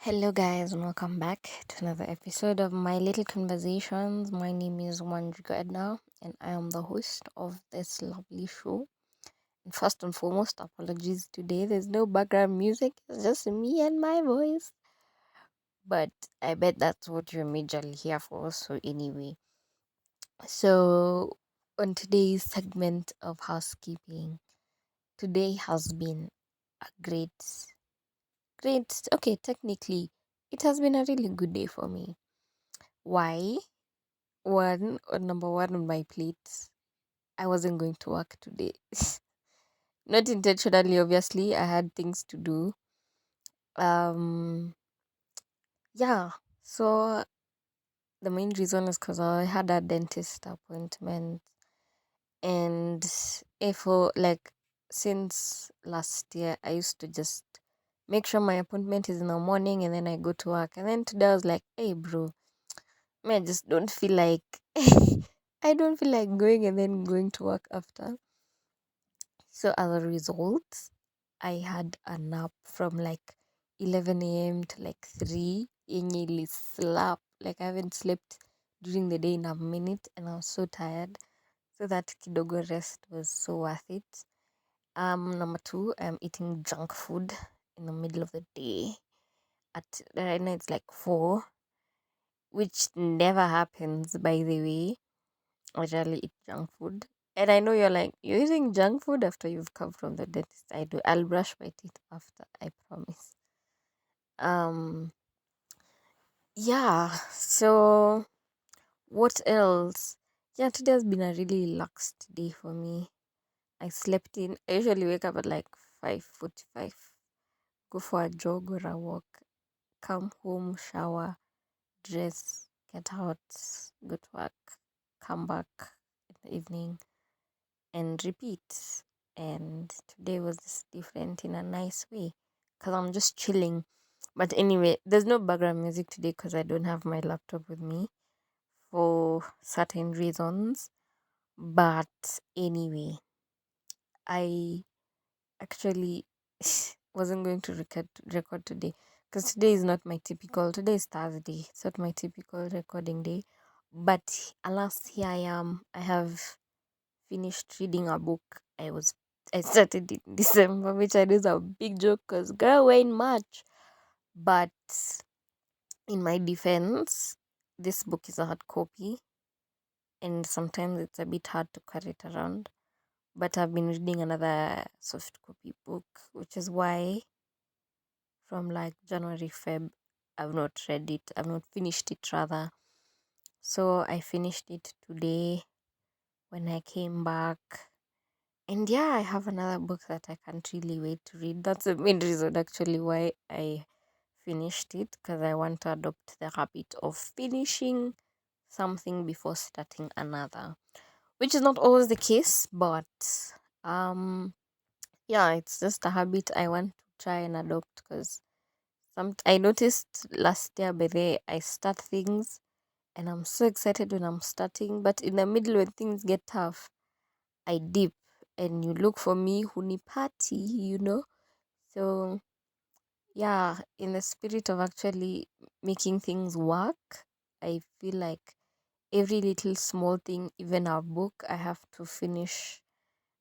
Hello, guys, and welcome back to another episode of My Little Conversations. My name is Wandrika Edna, and I am the host of this lovely show. And first and foremost, apologies today. There's no background music, it's just me and my voice. But I bet that's what you're majorly here for. So, anyway, so on today's segment of housekeeping, today has been a okay, technically, it has been a really good day for me. Why? Number one on my plate, I wasn't going to work today. Not intentionally, obviously. I had things to do. Um, yeah. So the main reason is because I had a dentist appointment, and if like since last year, I used to just make sure my appointment is in the morning, and then I go to work. And then today I was like, "Hey, bro, I just don't feel like." I don't feel like going and then going to work after. So as a result, I had a nap from like 11 a.m. to like 3. It nearly slap. Like I haven't slept during the day in a minute and I was so tired. So that kidogo rest was so worth it. Number two, I'm eating junk food in the middle of the day. At right now it's like 4, which never happens by the way. I rarely eat junk food. And I know you're like, you're eating junk food after you've come from the dentist. I do. I'll brush my teeth after, I promise. Um, yeah. So what else? Yeah, today has been a really relaxed day for me. I slept in. I usually wake up at like 5:45, go for a jog or a walk, come home, shower, dress, get out, go to work, come back in the evening, and repeat. And today was just different in a nice way because I'm just chilling. But anyway, there's no background music today because I don't have my laptop with me for certain reasons. But anyway, I actually wasn't going to record today because today is not my typical. Today is Thursday. It's not my typical recording day. But alas, here I am. I have finished reading a book. I started in December, which I know is a big joke because girl, we're in March. But in my defense, this book is a hard copy, and sometimes it's a bit hard to carry it around. But I've been reading another soft copy book, which is why from like January, Feb, I've not read it. I've not finished it rather. So I finished it today when I came back. And yeah, I have another book that I can't really wait to read. That's the main reason actually why I finished it, because I want to adopt the habit of finishing something before starting another, which is not always the case, but um yeah, it's just a habit I want to try and adopt because I noticed last year by the way, I start things and I'm so excited when I'm starting, but in the middle when things get tough, I dip and you look for me hunipati. So yeah, in the spirit of actually making things work, I feel like every little small thing, even our book, I have to finish,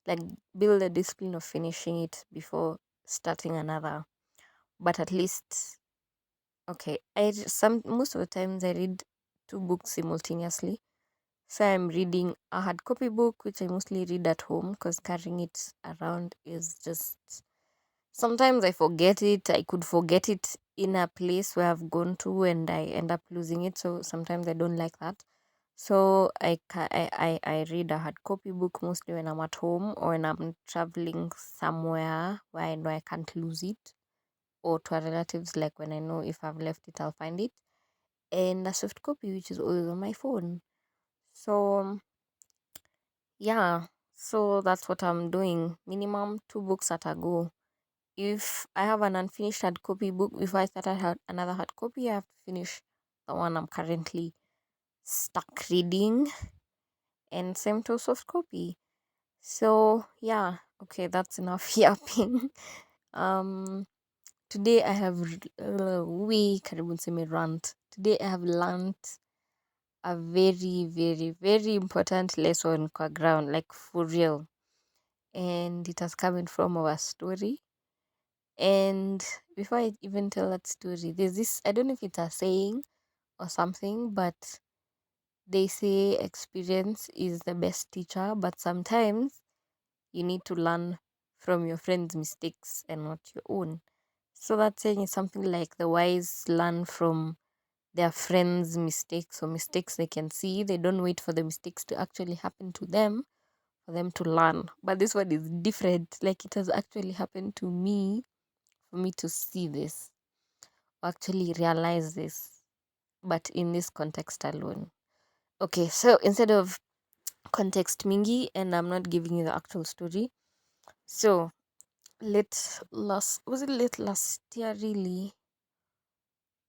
like build a discipline of finishing it before starting another. But at least, okay, some most of the times I read two books simultaneously. So I'm reading a hard copy book, which I mostly read at home because carrying it around is just sometimes I forget it. I could forget it in a place where I've gone to and I end up losing it. So sometimes I don't like that. So I read a hard copy book mostly when I'm at home or when I'm traveling somewhere where I know I can't lose it, or to a relatives, like when I know if I've left it I'll find it, and a soft copy which is always on my phone. So yeah, so that's what I'm doing. Minimum 2 books at a go. If I have an unfinished hard copy book, before I start another hard copy, I have to finish the one I'm currently stuck reading, and same to soft copy. So yeah, okay, that's enough yapping. um Today I have we karibu niseme rant. Today I have learned a very, very, very important lesson kwa ground, like for real. And it has come in from our story. And before I even tell that story, there's this, I don't know if it's a saying or something, but they say experience is the best teacher, but sometimes you need to learn from your friends' mistakes and not your own. So that saying is something like the wise learn from their friends' mistakes or mistakes they can see. They don't wait for the mistakes to actually happen to them for them to learn. But this one is different. Like it has actually happened to me for me to see this or actually realize this, but in this context alone. Okay, so instead of context mingi, and I'm not giving you the actual story. So late last was it late last year really?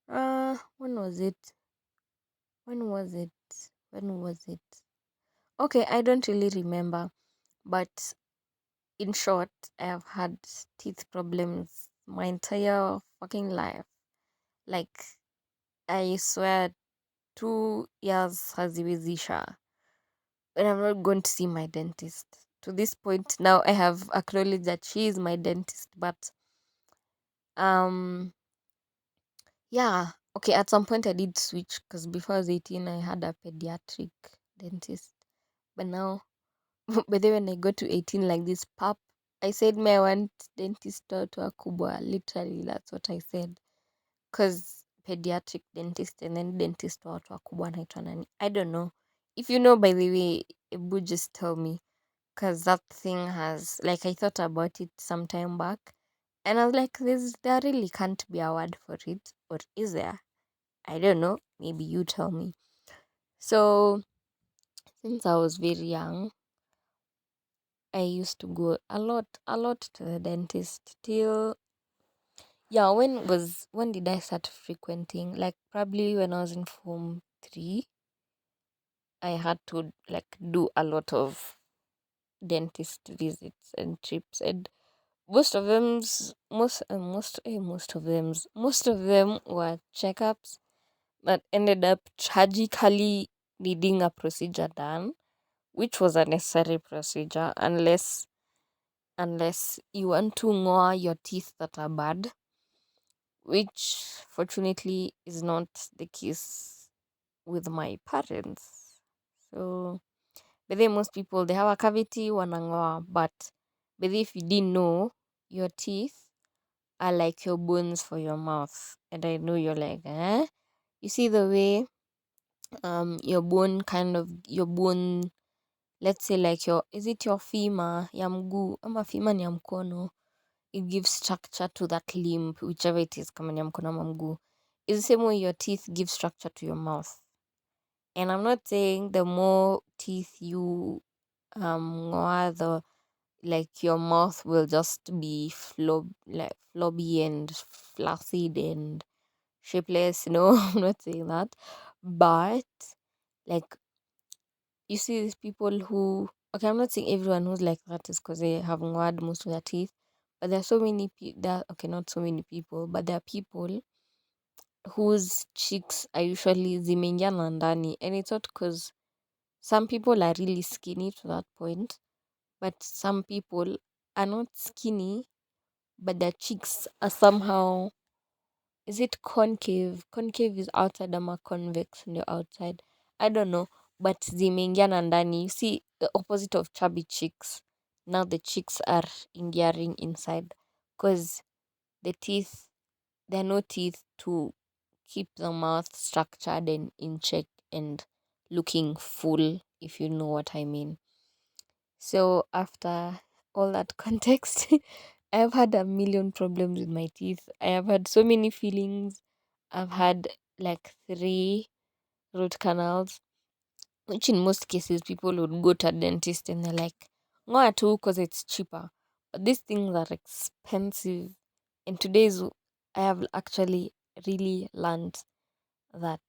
When was it? When was it? When was it? Okay, I don't really remember. But in short, I have had teeth problems my entire fucking life. Like I swear 2 years haziwezisha. And I'm not going to see my dentist. To this point now I have acknowledged that she is my dentist, but um yeah. Okay, at some point I did switch because before I was 18 I had a pediatric dentist. But now but then when I got to 18 like this pap, I said me I want dentist watu wakubwa. Literally that's what I said. Cause pediatric dentist and then dentist wa watu wakubwa anaitwa nani? I don't know. If you know by the way, Ebu just tell me. Cause that thing has like I thought about it some time back and I was like, there really can't be a word for it. Or is there? I don't know. Maybe you tell me. So since I was very young, I used to go a lot to the dentist till yeah, when did I start frequenting? Like probably when I was in form 3, I had to like do a lot of dentist visits and trips, and most of them were checkups that ended up tragically needing a procedure done, which was a necessary procedure unless you want to gnaw your teeth that are bad, which fortunately is not the case with my parents. So, but then most people they have a cavity wanangoa, but if you didn't know, your teeth are like your bones for your mouth, and I know you're like, eh? You see the way your bone, let's say like your is it your femur ya mguu ama femur ni ya mkono, it gives structure to that limb, whichever it is, kama ni ya mkono ama mguu. It's the same way your teeth give structure to your mouth. And I'm not saying the more teeth you ngoa, the like your mouth will just be flobby and flaccid and shapeless. No, I'm not saying that. But like you see these people who, okay, I'm not saying everyone who's like that is because they have ngwad most of their teeth, but there are so many people that, okay, not so many people, but there are people whose cheeks are usually zimeingia na ndani, and it's not because some people are really skinny to that point, but some people are not skinny, but their cheeks are somehow, is it concave? Concave is outside ama convex on the outside. I don't know, but zimeingia na ndani. You see the opposite of chubby cheeks. Now the cheeks are endearing inside because the teeth, there are no teeth to keep the mouth structured and in check and looking full, if you know what I mean. So after all that context, I have had a million problems with my teeth. I have had so many feelings. I've had like 3 root canals, which in most cases people would go to a dentist and they're like, ngoa tu because it's cheaper. But these things are expensive. And today's I have actually really learned that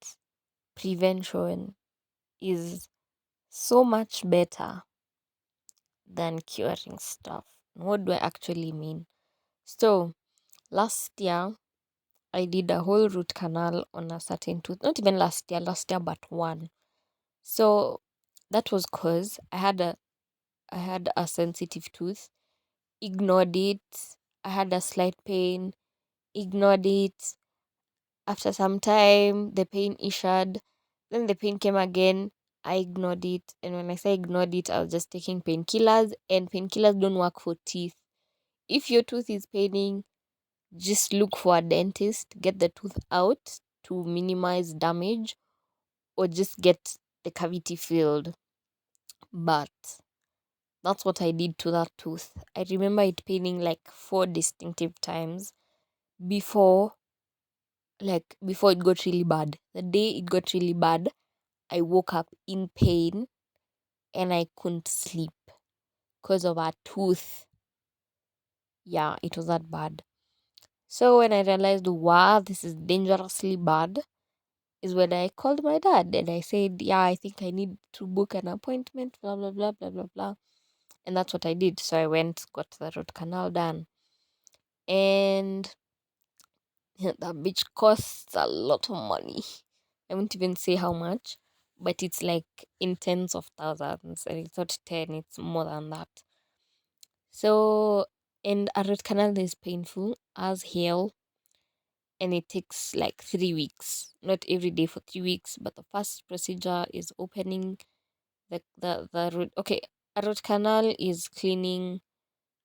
prevention is so much better than curing stuff. What do I actually mean? So Last year, I did a whole root canal on a certain tooth. Not even last year but one. So that was cause I had a sensitive tooth, ignored it. I had a slight pain, ignored it. After some time, the pain issued. Then the pain came again. I ignored it. And when I say ignored it, I was just taking painkillers, and painkillers don't work for teeth. If your tooth is paining, just look for a dentist, get the tooth out to minimize damage, or just get the cavity filled. But that's what I did to that tooth. I remember it paining like four distinctive times before before it got really bad. The day it got really bad, I woke up in pain and I couldn't sleep because of a tooth. Yeah, it was that bad. So when I realized, wow, this is dangerously bad, is when I called my dad and I said, yeah, I think I need to book an appointment, blah, blah, blah, blah, blah, blah. And that's what I did. So I went, got the root canal done. And that bitch costs a lot of money. I won't even say how much, but it's like in tens of thousands. And it's not 10, it's more than that. So, and a root canal is painful as hell, and it takes like 3 weeks. Not every day for 3 weeks, but the first procedure is opening the root. Okay, a root canal is cleaning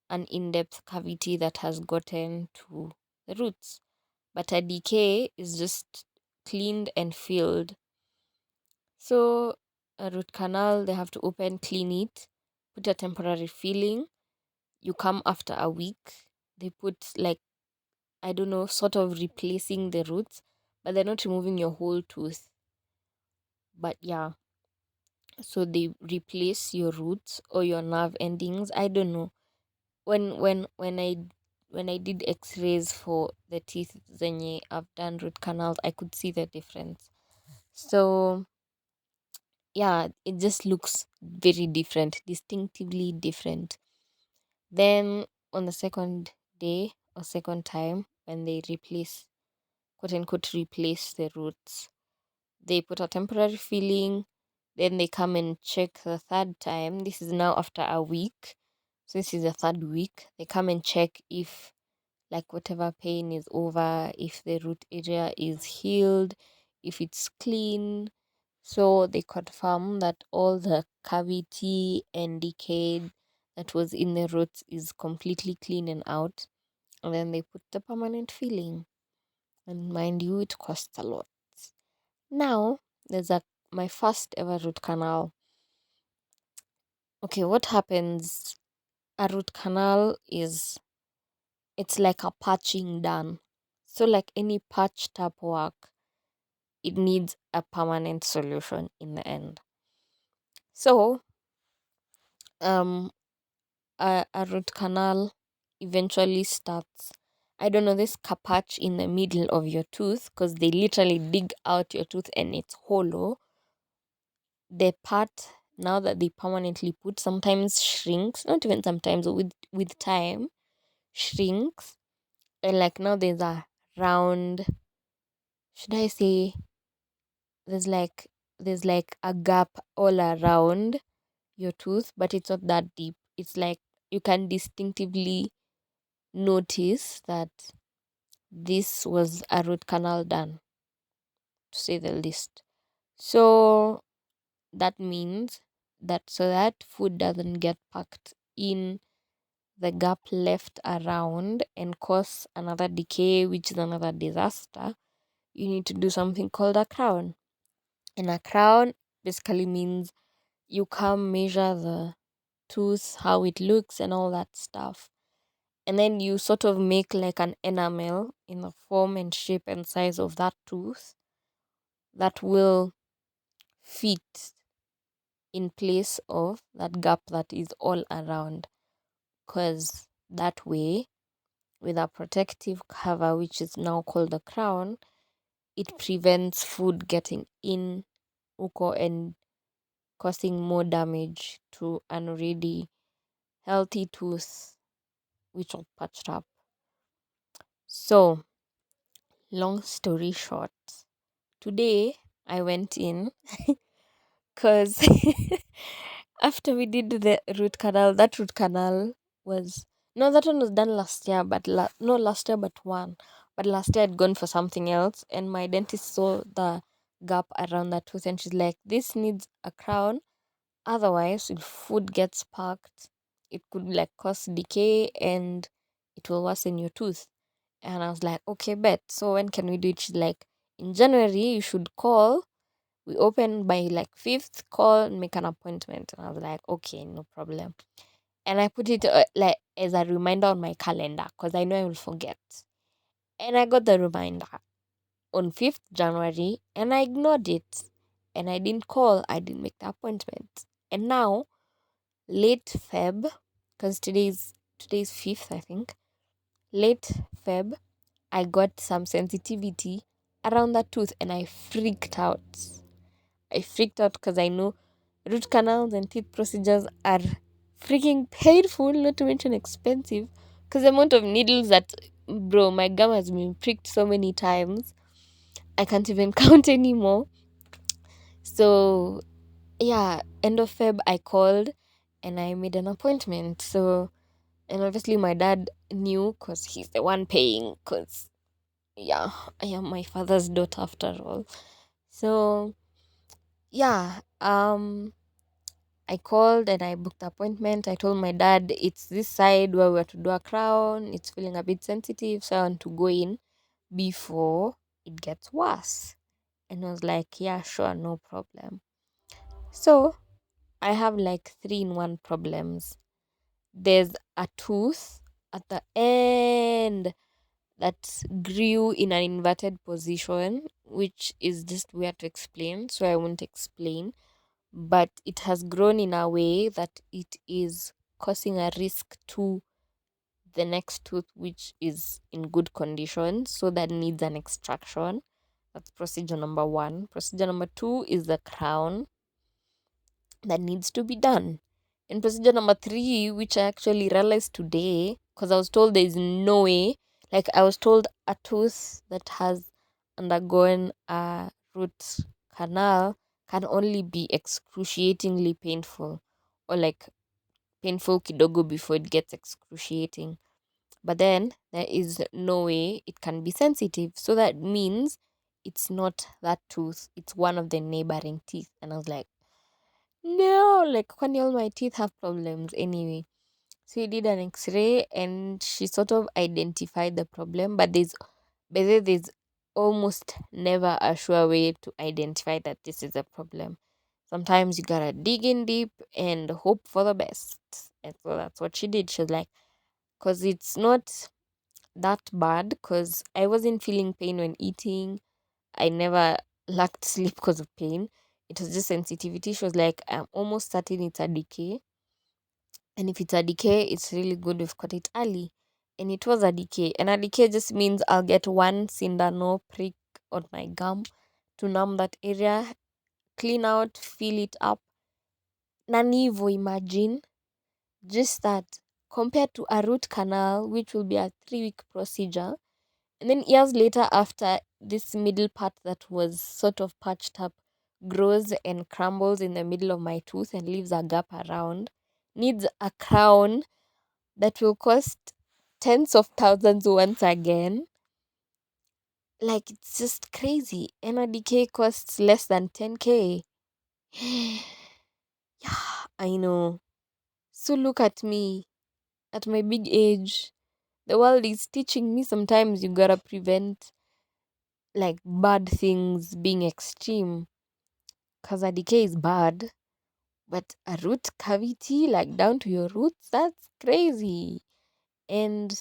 an in-depth cavity that has gotten to the roots, but a decay is just cleaned and filled. So a root canal, they have to open, clean it, put a temporary filling. You come after a week. They put like, I don't know, sort of replacing the roots, but they're not removing your whole tooth. But yeah, so they replace your roots or your nerve endings. I don't know. When I did X-rays for the teeth zenye I've done root canals, I could see the difference. So yeah, it just looks very different, distinctively different. Then on the second day or second time, when they replace, quote unquote, replace the roots, they put a temporary filling. Then they come and check the third time. This is now after a week. So this is the third week. They come and check if like whatever pain is over, if the root area is healed, if it's clean. So they confirm that all the cavity and decay that was in the roots is completely clean and out. And then they put the permanent filling. And mind you, it costs a lot. Now, there's my first ever root canal. Okay, what happens? A root canal is, it's like a patching done. So like any patch tap work, it needs a permanent solution in the end. So um a root canal eventually starts. I don't know, this patch in the middle of your tooth, because they literally dig out your tooth and it's hollow. The part now that they permanently put sometimes shrinks, not even sometimes, with time shrinks, and like now there's a round, should I say, there's like there's like a gap all around your tooth, but it's not that deep. It's like you can distinctively notice that this was a root canal done, to say the least. So that means that so that food doesn't get packed in the gap left around and cause another decay, which is another disaster, you need to do something called a crown. And a crown basically means you come measure the tooth, how it looks, and all that stuff. And then you sort of make like an enamel in the form and shape and size of that tooth that will fit in place of that gap that is all around. Because that way, with a protective cover, which is now called a crown, it prevents food getting in uko and causing more damage to an already healthy tooth which are patched up. So, long story short, today I went in because after we did the root canal, that root canal was no, that one was done last year, but no, last year but one. But last year I'd gone for something else, and my dentist saw the gap around that tooth, and she's like, "This needs a crown. Otherwise, if food gets packed, it could like cause decay, and it will worsen your tooth." And I was like, "Okay, bet. So when can we do it?" She's like, "In January, you should call. We open by like fifth, call and make an appointment." And I was like, "Okay, no problem." And I put it like as a reminder on my calendar because I know I will forget. And I got the reminder on 5th January and I ignored it. And I didn't call, I didn't make the appointment. And now, late Feb, because today's 5th, I think. Late Feb, I got some sensitivity around that tooth and I freaked out. I freaked out because I know root canals and teeth procedures are freaking painful, not to mention expensive. Because the amount of needles that, bro, my gum has been pricked so many times, I can't even count anymore. So, yeah, end of Feb, I called and I made an appointment. So, and obviously, my dad knew because he's the one paying. Because, yeah, I am my father's daughter after all. So, yeah, I called and I booked the appointment. I told my dad it's this side where we have to do a crown. It's feeling a bit sensitive, so I want to go in before it gets worse. And I was like, yeah, sure, no problem. So I have like three in one problems. There's a tooth at the end that grew in an inverted position, which is just weird to explain, so I won't explain. But it has grown in a way that it is causing a risk to the next tooth, which is in good condition, so that needs an extraction. That's procedure number one. Procedure number two is the crown that needs to be done. And procedure number three, which I actually realized today, because I was told there is no way, like I was told a tooth that has undergone a root canal can only be excruciatingly painful, or like painful kidogo before it gets excruciating. But then there is no way it can be sensitive. So that means it's not that tooth, it's one of the neighboring teeth. And I was like, no, like kwani all my teeth have problems anyway. So he did an X-ray and she sort of identified the problem, but there's almost never a sure way to identify that this is a problem. Sometimes you gotta dig in deep and hope for the best. And so that's what she did. She was like, because it's not that bad, because I wasn't feeling pain when eating. I never lacked sleep because of pain. It was just sensitivity. She was like, I'm almost certain it's a decay. And if it's a decay, it's really good we've caught it early. And it was a decay. And a decay just means I'll get one cindano prick on my gum to numb that area, clean out, fill it up. Nani hivo, imagine. Just that. Compared to a root canal, which will be a 3-week procedure. And then years later, after this middle part that was sort of patched up grows and crumbles in the middle of my tooth and leaves a gap around, needs a crown that will cost tens of thousands once again. Like, it's just crazy. And a decay costs less than 10K. Yeah, I know. So look at me, at my big age. The world is teaching me sometimes you gotta prevent like bad things being extreme. Cause a decay is bad, but a root cavity, like down to your roots, that's crazy. And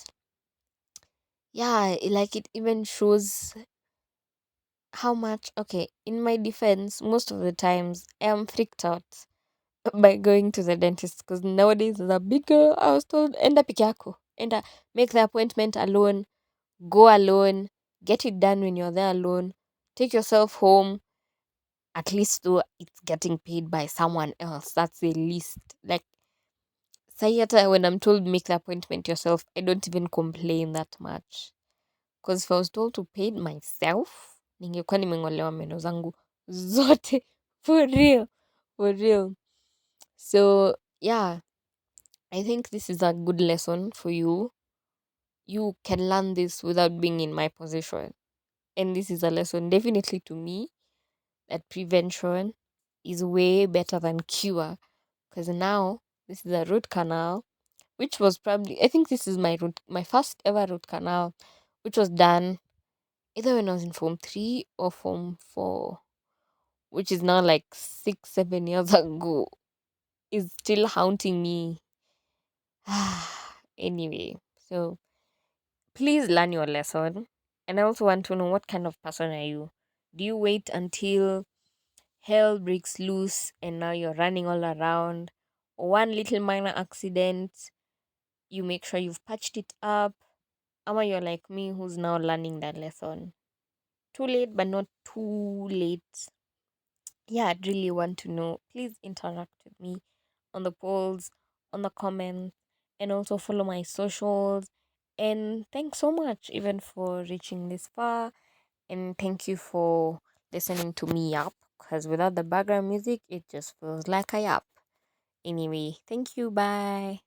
yeah, like it even shows how much. Okay, in my defense, most of the times I am freaked out by going to the dentist because nowadays as a big girl, I was told, enda peke yako, enda make the appointment alone, go alone, get it done when you're there alone, take yourself home. At least though it's getting paid by someone else. That's the least. Like, say when I'm told make the appointment yourself, I don't even complain that much. Because if I was told to pay it myself, ningekuwa nimeng'olewa meno zangu zote. For real. For real. So, yeah, I think this is a good lesson for you. You can learn this without being in my position. And this is a lesson definitely to me that prevention is way better than cure. Because now this is a root canal, which was probably, I think this is my first ever root canal, which was done either when I was in Form 3 or Form 4, which is now like 6, 7 years ago, is still haunting me. Anyway, so please learn your lesson. And I also want to know, what kind of person are you? Do you wait until hell breaks loose and now you're running all around? Or one little minor accident, you make sure you've patched it up? Or you're like me who's now learning that lesson? Too late, but not too late. Yeah, I'd really want to know. Please interact with me on the polls, on the comments, and also follow my socials. And thanks so much even for reaching this far. And thank you for listening to me up, because without the background music, it just feels like a yap. Anyway, thank you. Bye.